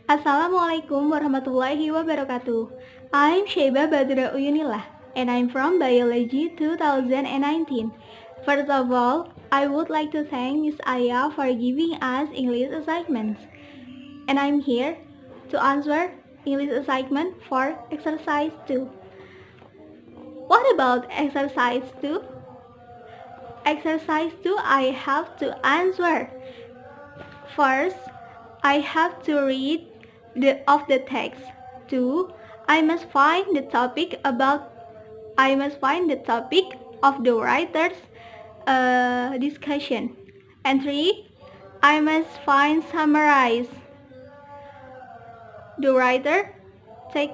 Assalamualaikum warahmatullahi wabarakatuh. I'm Syeiba Badra and I'm from Biology 2019. First of all, I would like to thank Miss Aya for giving us English assignments. And I'm here to answer English assignment for exercise 2. What about exercise 2? Exercise 2, I have to answer. First, I have to read the text. 2. I must find the topic of the writer's discussion. And 3. I must summarize the writer the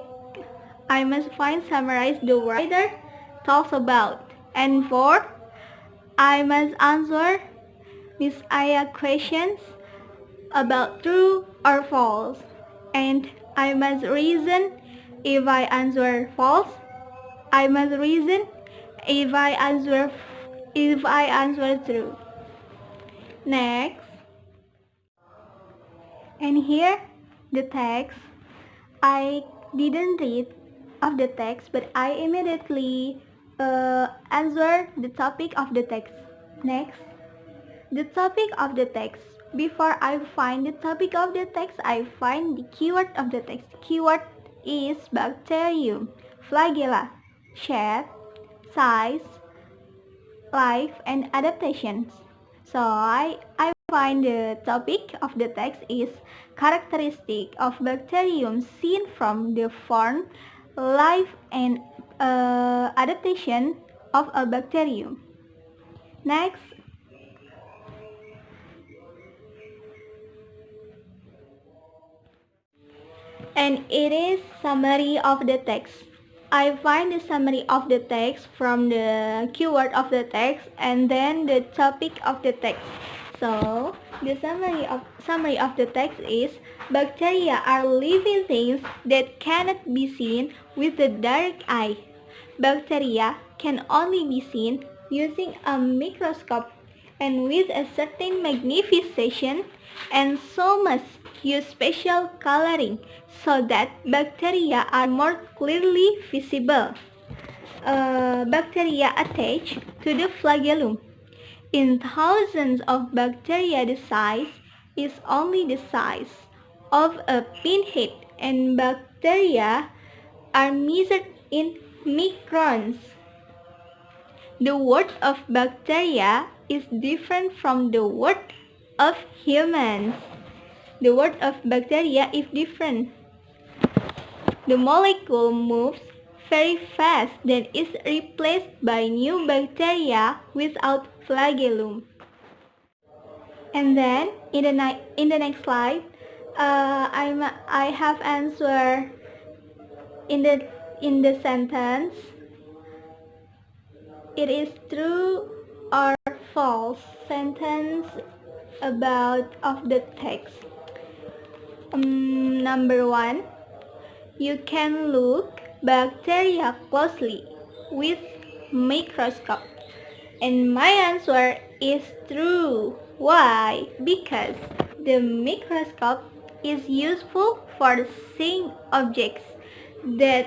writer talks about. And 4. I must answer Miss Aya questions about true or false, and I must reason if I answer false. I must reason if I answer true. Next, and here the text. I didn't read of the text, but I immediately answer the topic of the text. Next, the topic of the text. Before I find the topic of the text, I find the keyword of the text. Keyword is bacterium, flagella, shape, size, life, and adaptations. So I find the topic of the text is characteristic of bacterium seen from the form, life, and adaptation of a bacterium. Next, and it is summary of the text. I find the summary of the text from the keyword of the text and then the topic of the text. So the summary of the text is bacteria are living things that cannot be seen with the direct eye. Bacteria can only be seen using a microscope and with a certain magnification, and so must use special coloring so that bacteria are more clearly visible. Bacteria attach to the flagellum. In thousands of bacteria, the size is only the size of a pinhead, and bacteria are measured in microns. The word of bacteria is different from the word of humans. The word of bacteria is different. The molecule moves very fast, then is replaced by new bacteria without flagellum. And then in the next slide, I have answer in the sentence. It is true or false sentence about of the text. Number 1, you can look bacteria closely with microscope. And my answer is true. Why? Because the microscope is useful for seeing objects that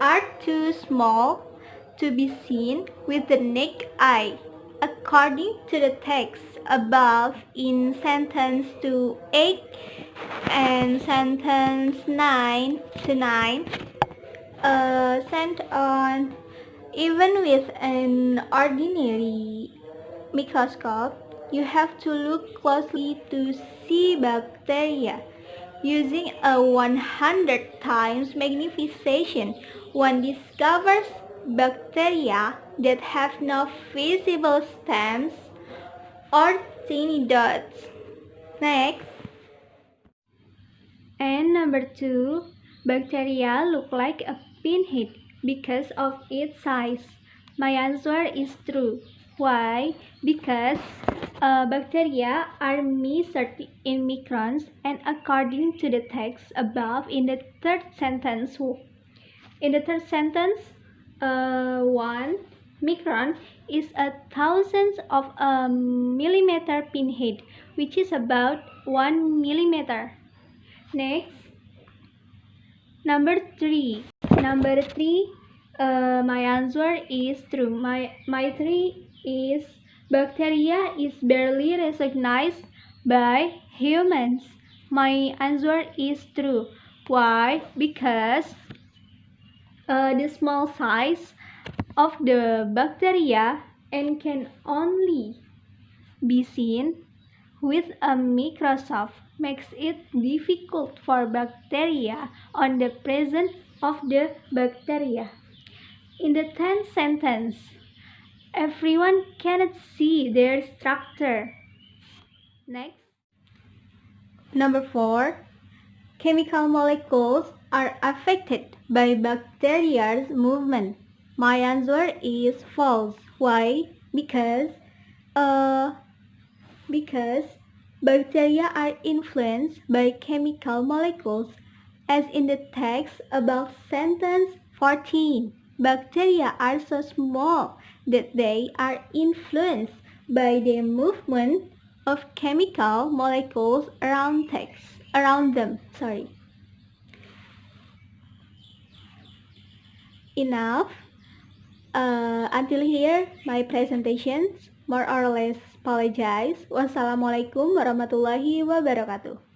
are too small to be seen with the naked eye. According to the text above in sentence 2:8 and sentence 9 sent on, even with an ordinary microscope, you have to look closely to see bacteria. Using a 100 times magnification, one discovers bacteria that have no visible stems or tiny dots. Next. And number 2, bacteria look like a pinhead because of its size. My answer is true. Why? Because bacteria are measured in microns, and according to the text above in the third sentence, 1, Micron is a thousandth of a millimeter pinhead, which is about 1 millimeter. Next, number 3. Number 3, my answer is true. My 3 is bacteria is barely recognized by humans. My answer is true. Why? Because the small size of the bacteria and can only be seen with a microscope makes it difficult for bacteria on the presence of the bacteria. In the 10th sentence, everyone cannot see their structure. Next. Number 4. Chemical molecules are affected by bacteria's movement. My answer is false. Why? Uh, because bacteria are influenced by chemical molecules, as in the text above sentence 14. Bacteria are so small that they are influenced by the movement of chemical molecules around them. Enough. Until here, my presentations more or less apologize. Wassalamualaikum warahmatullahi wabarakatuh.